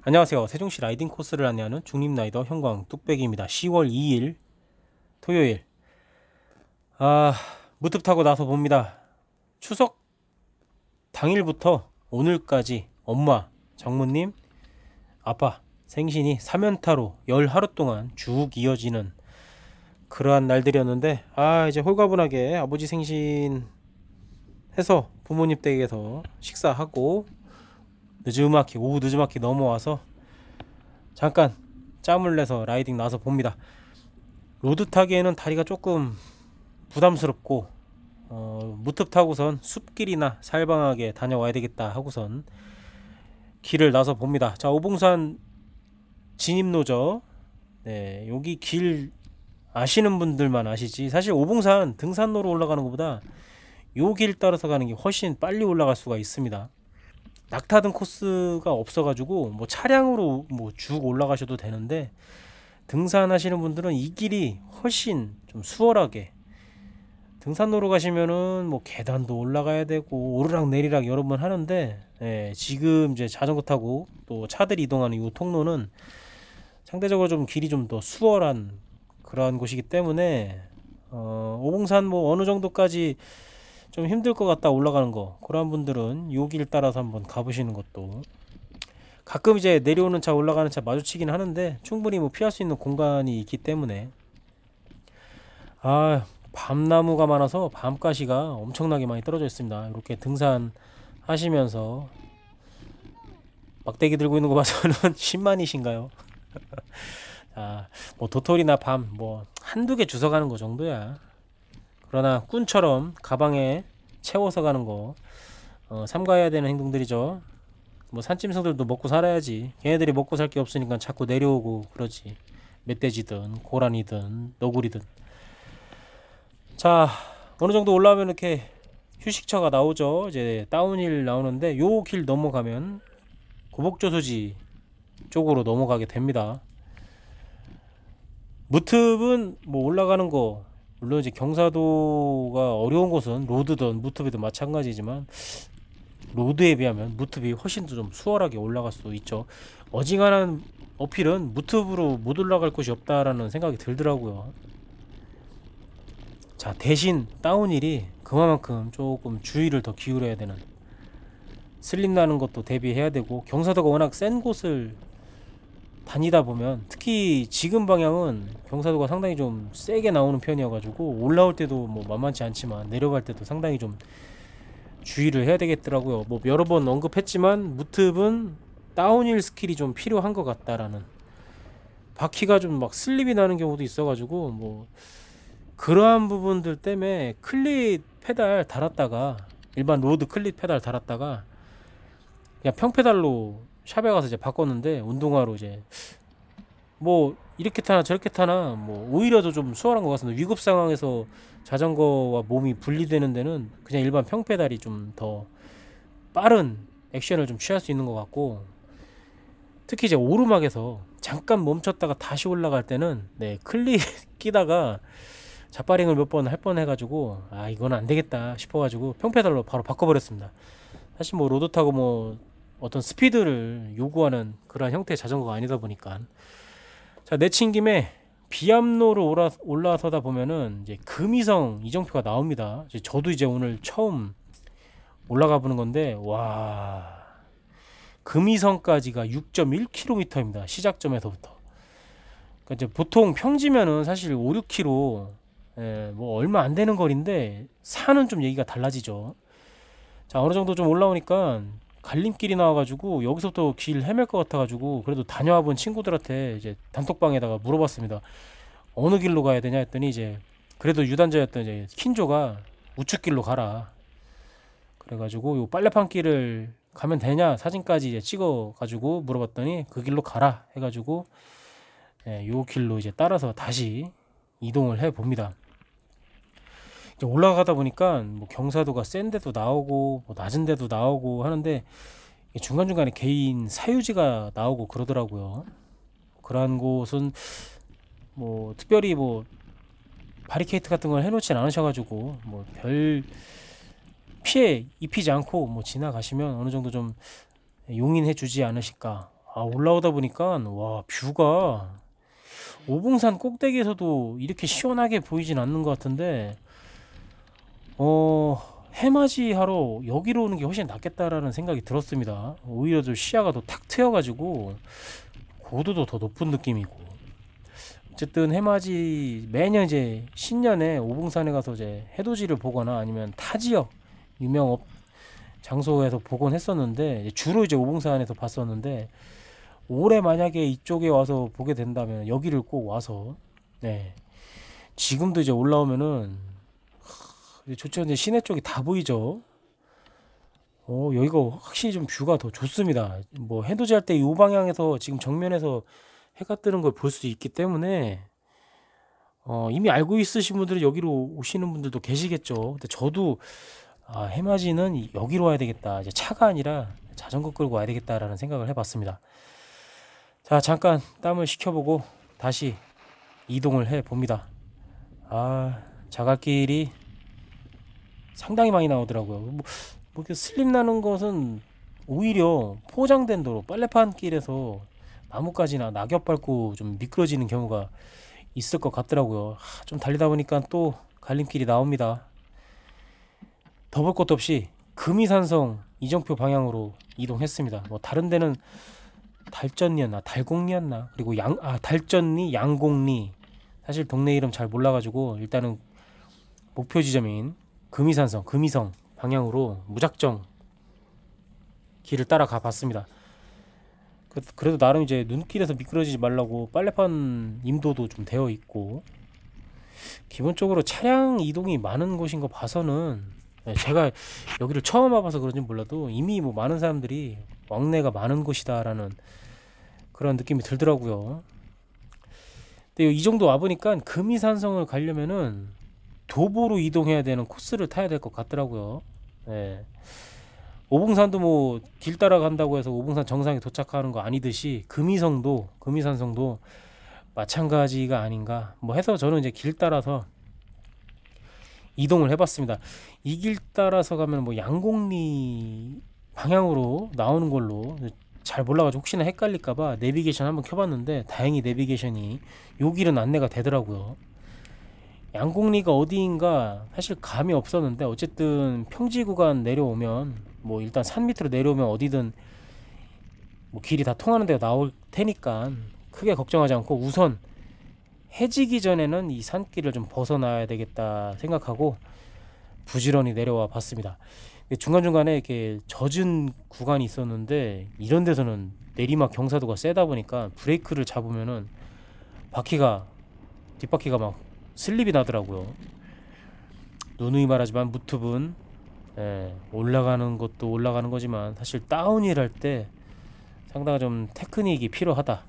안녕하세요. 세종시 라이딩 코스를 안내하는 중립라이더 형광 뚝배기입니다. 10월 2일 토요일. 무특 타고 나서 봅니다. 추석 당일부터 오늘까지 엄마, 장모님, 아빠 생신이 3연타로 열 하루 동안 쭉 이어지는 그러한 날들이었는데, 이제 홀가분하게 아버지 생신 해서 부모님 댁에서 식사하고 오후 늦지막히 넘어와서 잠깐 짬을 내서 라이딩 나서 봅니다. 로드 타기에는 다리가 조금 부담스럽고 무특 타고선 숲길이나 살방하게 다녀와야 되겠다 하고선 길을 나서 봅니다. 자, 오봉산 진입로죠. 네, 여기 길 아시는 분들만 아시지, 사실 오봉산 등산로로 올라가는 것보다 요 길 따라서 가는 게 훨씬 빨리 올라갈 수가 있습니다. 낙타등 코스가 없어가지고 뭐 차량으로 뭐 쭉 올라가셔도 되는데, 등산하시는 분들은 이 길이 훨씬 좀 수월하게, 등산로로 가시면은 뭐 계단도 올라가야 되고 오르락 내리락 여러 번 하는데, 지금 이제 자전거 타고 또 차들이 이동하는 이 통로는 상대적으로 좀 길이 좀 더 수월한 그러한 곳이기 때문에 오봉산 뭐 어느 정도까지 좀 힘들 것 같다 올라가는 거, 그런 분들은 요 길 따라서 한번 가보시는 것도, 가끔 이제 내려오는 차 올라가는 차 마주치긴 하는데 충분히 뭐 피할 수 있는 공간이 있기 때문에. 밤나무가 많아서 밤가시가 엄청나게 많이 떨어져 있습니다. 이렇게 등산 하시면서 막대기 들고 있는 거 봐서는 10만이신가요? 뭐 도토리나 밤 뭐 한두 개 주워 가는 거 정도야. 그러나 꾼처럼 가방에 채워서 가는 거 삼가해야 되는 행동들이죠. 뭐 산짐승들도 먹고 살아야지. 걔네들이 먹고 살 게 없으니까 자꾸 내려오고 그러지. 멧돼지든 고라니든 너구리든. 자, 어느 정도 올라오면 이렇게 휴식처가 나오죠. 이제 다운힐 나오는데 요 길 넘어가면 고복조소지 쪽으로 넘어가게 됩니다. 무특은 뭐 올라가는 거, 물론 이제 경사도가 어려운 곳은 로드든 무특이든 마찬가지지만 로드에 비하면 무특이 훨씬 더 좀 수월하게 올라갈 수 있죠. 어지간한 어필은 무특으로 못 올라갈 곳이 없다라는 생각이 들더라고요. 자, 대신 다운힐이 그만큼 조금 주의를 더 기울여야 되는, 슬립 나는 것도 대비해야 되고, 경사도가 워낙 센 곳을 다니다 보면, 특히 지금 방향은 경사도가 상당히 좀 세게 나오는 편이어가지고 올라올 때도 뭐 만만치 않지만 내려갈 때도 상당히 좀 주의를 해야 되겠더라고요. 뭐 여러 번 언급했지만 무특은 다운힐 스킬이 좀 필요한 것 같다라는, 바퀴가 좀 막 슬립이 나는 경우도 있어가지고 뭐 그러한 부분들 때문에 클릿 페달 달았다가, 일반 로드 클릿 페달 달았다가 그냥 평페달로 샵에 가서 이제 바꿨는데, 운동화로 이제 뭐 이렇게 타나 저렇게 타나 뭐 오히려 더 좀 수월한 것 같습니다. 위급 상황에서 자전거와 몸이 분리되는 데는 그냥 일반 평페달이 좀 더 빠른 액션을 좀 취할 수 있는 것 같고, 특히 이제 오르막에서 잠깐 멈췄다가 다시 올라갈 때는 클릿 끼다가 자빠링을 몇 번 할 뻔 해가지고 이건 안 되겠다 싶어가지고 평페달로 바로 바꿔버렸습니다. 사실 뭐 로드 타고 뭐 어떤 스피드를 요구하는 그런 형태의 자전거가 아니다 보니까. 자, 내친 김에 비암로로 올라서다 보면은 이제 금이성 이정표가 나옵니다. 저도 이제 오늘 처음 올라가 보는 건데, 와, 금이성까지가 6.1km입니다. 시작점에서부터. 그러니까 이제 보통 평지면은 사실 5, 6km, 뭐 얼마 안 되는 거리인데 산은 좀 얘기가 달라지죠. 자, 어느 정도 좀 올라오니까 갈림길이 나와가지고 여기서부터 길 헤맬 것 같아가지고 그래도 다녀와 본 친구들한테 이제 단톡방에다가 물어봤습니다. 어느 길로 가야 되냐 했더니, 이제 그래도 유단자였던 이제 킨조가 우측길로 가라 그래가지고 요 빨래판 길을 가면 되냐 사진까지 이제 찍어가지고 물어봤더니 그 길로 가라 해가지고 요 길로 이제 따라서 다시 이동을 해 봅니다. 올라가다 보니까 뭐 경사도가 센 데도 나오고 뭐 낮은 데도 나오고 하는데, 중간중간에 개인 사유지가 나오고 그러더라고요. 그러한 곳은 뭐 특별히 뭐 바리케이트 같은 걸 해놓진 않으셔가지고 뭐 별 피해 입히지 않고 뭐 지나가시면 어느 정도 좀 용인해 주지 않으실까. 올라오다 보니까 와 뷰가 오봉산 꼭대기에서도 이렇게 시원하게 보이진 않는 것 같은데 해맞이 하러 여기로 오는 게 훨씬 낫겠다라는 생각이 들었습니다. 오히려 좀 시야가 더 탁 트여가지고 고도도 더 높은 느낌이고, 어쨌든 해맞이 매년 이제 신년에 오봉산에 가서 이제 해돋이를 보거나 아니면 타 지역 유명 장소에서 보곤 했었는데, 주로 이제 오봉산에서 봤었는데, 올해 만약에 이쪽에 와서 보게 된다면 여기를 꼭 와서, 네, 지금도 이제 올라오면은 좋죠. 이제 시내 쪽이 다 보이죠. 여기가 확실히 좀 뷰가 더 좋습니다. 뭐 해돋이 할 때 이 방향에서 지금 정면에서 해가 뜨는 걸 볼 수 있기 때문에 이미 알고 있으신 분들은 여기로 오시는 분들도 계시겠죠. 근데 저도 해맞이는 여기로 와야 되겠다. 이제 차가 아니라 자전거 끌고 와야 되겠다라는 생각을 해봤습니다. 자, 잠깐 땀을 식혀보고 다시 이동을 해 봅니다. 자갈길이 상당히 많이 나오더라고요. 뭐 이렇게 슬림 나는 것은 오히려 포장된 도로, 빨래판 길에서 나뭇가지나 낙엽 밟고 좀 미끄러지는 경우가 있을 것 같더라고요. 좀 달리다 보니까 또 갈림길이 나옵니다. 더 볼 것도 없이 금이산성 이정표 방향으로 이동했습니다. 뭐 다른 데는 달전리였나 달곡리였나, 그리고 달전리, 양곡리, 사실 동네 이름 잘 몰라가지고 일단은 목표 지점인 금이산성, 금이성 방향으로 무작정 길을 따라가 봤습니다. 그래도 나름 이제 눈길에서 미끄러지지 말라고 빨래판 임도도 좀 되어 있고, 기본적으로 차량 이동이 많은 곳인 거 봐서는, 제가 여기를 처음 와봐서 그런지 몰라도 이미 뭐 많은 사람들이 왕래가 많은 곳이다라는 그런 느낌이 들더라고요. 근데 이 정도 와보니까 금이산성을 가려면은 도보로 이동해야 되는 코스를 타야 될 것 같더라고요. 네. 오봉산도 뭐 길 따라간다고 해서 오봉산 정상에 도착하는 거 아니듯이 금이산성도 마찬가지가 아닌가 뭐 해서 저는 이제 길 따라서 이동을 해봤습니다. 이 길 따라서 가면 뭐 양곡리 방향으로 나오는 걸로, 잘 몰라가지고 혹시나 헷갈릴까봐 내비게이션 한번 켜봤는데 다행히 내비게이션이 요 길은 안내가 되더라고요. 양곡리가 어디인가 사실 감이 없었는데, 어쨌든 평지 구간 내려오면 뭐 일단 산 밑으로 내려오면 어디든 뭐 길이 다 통하는 데가 나올 테니까 크게 걱정하지 않고 우선 해지기 전에는 이 산길을 좀 벗어나야 되겠다 생각하고 부지런히 내려와 봤습니다. 중간중간에 이렇게 젖은 구간이 있었는데, 이런 데서는 내리막 경사도가 세다 보니까 브레이크를 잡으면은 뒷바퀴가 막 슬립이 나더라고요. 누누이 말하지만 무투분, 올라가는 것도 올라가는 거지만 사실 다운힐 할 때 상당히 좀 테크닉이 필요하다.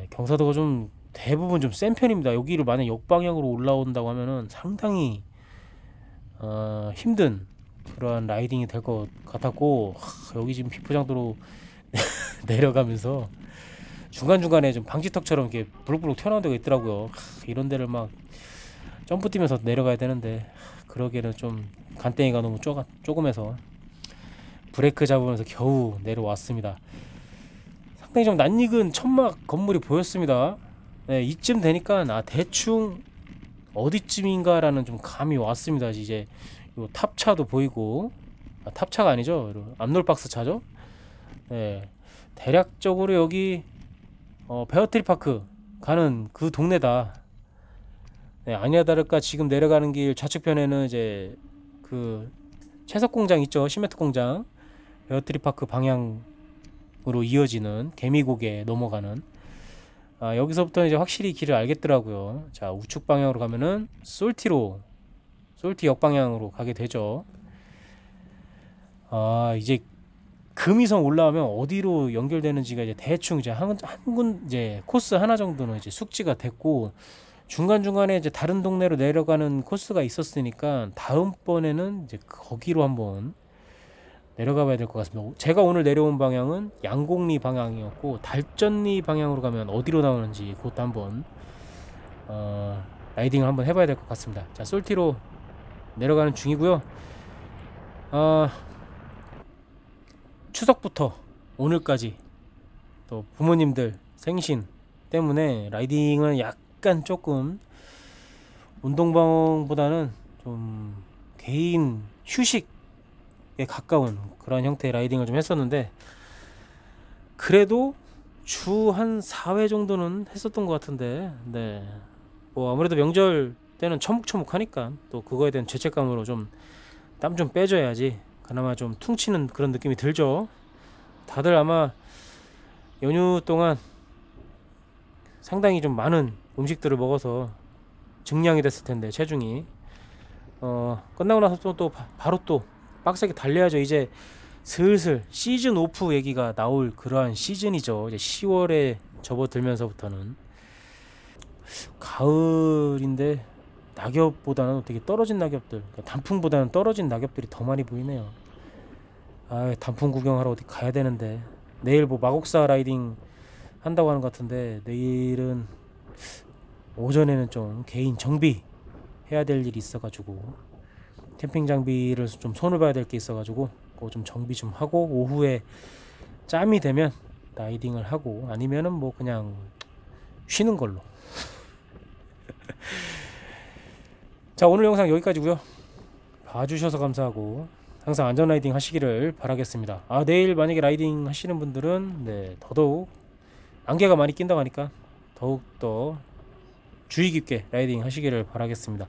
경사도가 좀 대부분 좀 센 편입니다. 여기를 만약 역방향으로 올라온다고 하면은 상당히 힘든 그러한 라이딩이 될 것 같았고, 여기 지금 비포장도로 내려가면서 중간중간에 좀 방지턱처럼 이렇게 부룩부룩 튀어나온 데가 있더라고요. 이런 데를 막 점프 뛰면서 내려가야 되는데 그러기에는 좀 간땡이가 너무 조금해서 브레이크 잡으면서 겨우 내려왔습니다. 상당히 좀 낯익은 천막 건물이 보였습니다. 이쯤 되니까 대충 어디쯤인가 라는 좀 감이 왔습니다. 이제 요 탑차도 보이고, 탑차가 아니죠, 앞롤박스 차죠. 대략적으로 여기 베어트리 파크 가는 그 동네다. 아니나 다를까 지금 내려가는 길 좌측편에는 이제 그 채석 공장 있죠, 시멘트 공장, 베어트리 파크 방향으로 이어지는 개미고개 넘어가는, 여기서부터 이제 확실히 길을 알겠더라고요. 자, 우측 방향으로 가면은 솔티 역방향으로 가게 되죠. 이제 금이성 올라오면 어디로 연결되는지가 이제 대충 이제 이제 코스 하나 정도는 이제 숙지가 됐고, 중간중간에 이제 다른 동네로 내려가는 코스가 있었으니까 다음번에는 이제 거기로 한번 내려가 봐야 될 것 같습니다. 제가 오늘 내려온 방향은 양곡리 방향이었고, 달전리 방향으로 가면 어디로 나오는지 그것도 한번 라이딩을 한번 해봐야 될 것 같습니다. 자, 솔티로 내려가는 중이고요. 추석부터 오늘까지 또 부모님들 생신 때문에 라이딩은 약간 조금 운동방보다는 좀 개인 휴식에 가까운 그런 형태의 라이딩을 좀 했었는데, 그래도 주 한 4회 정도는 했었던 것 같은데, 네. 뭐 아무래도 명절 때는 처묵처묵하니까 또 그거에 대한 죄책감으로 좀 땀 좀 빼줘야지 그나마 좀 퉁치는 그런 느낌이 들죠. 다들 아마 연휴 동안 상당히 좀 많은 음식들을 먹어서 증량이 됐을 텐데, 체중이 끝나고 나서 또 바로 또 빡세게 달려야죠. 이제 슬슬 시즌 오프 얘기가 나올 그러한 시즌이죠. 이제 10월에 접어들면서부터는 가을인데 낙엽보다는 되게 떨어진 낙엽들, 그러니까 단풍보다는 떨어진 낙엽들이 더 많이 보이네요. 아, 단풍 구경하러 어디 가야 되는데, 내일 뭐 마곡사 라이딩 한다고 하는 것 같은데, 내일은 오전에는 좀 개인 정비 해야 될 일이 있어가지고, 캠핑 장비를 좀 손을 봐야 될 게 있어가지고 그거 좀 정비 좀 하고, 오후에 짬이 되면 라이딩을 하고, 아니면은 뭐 그냥 쉬는 걸로. 자, 오늘 영상 여기까지고요. 봐주셔서 감사하고 항상 안전 라이딩 하시기를 바라겠습니다. 아, 내일 만약에 라이딩 하시는 분들은 네, 더더욱 안개가 많이 낀다고 하니까 더욱더 주의 깊게 라이딩 하시기를 바라겠습니다.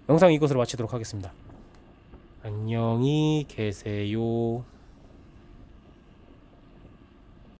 영상 이것으로 마치도록 하겠습니다. 안녕히 계세요.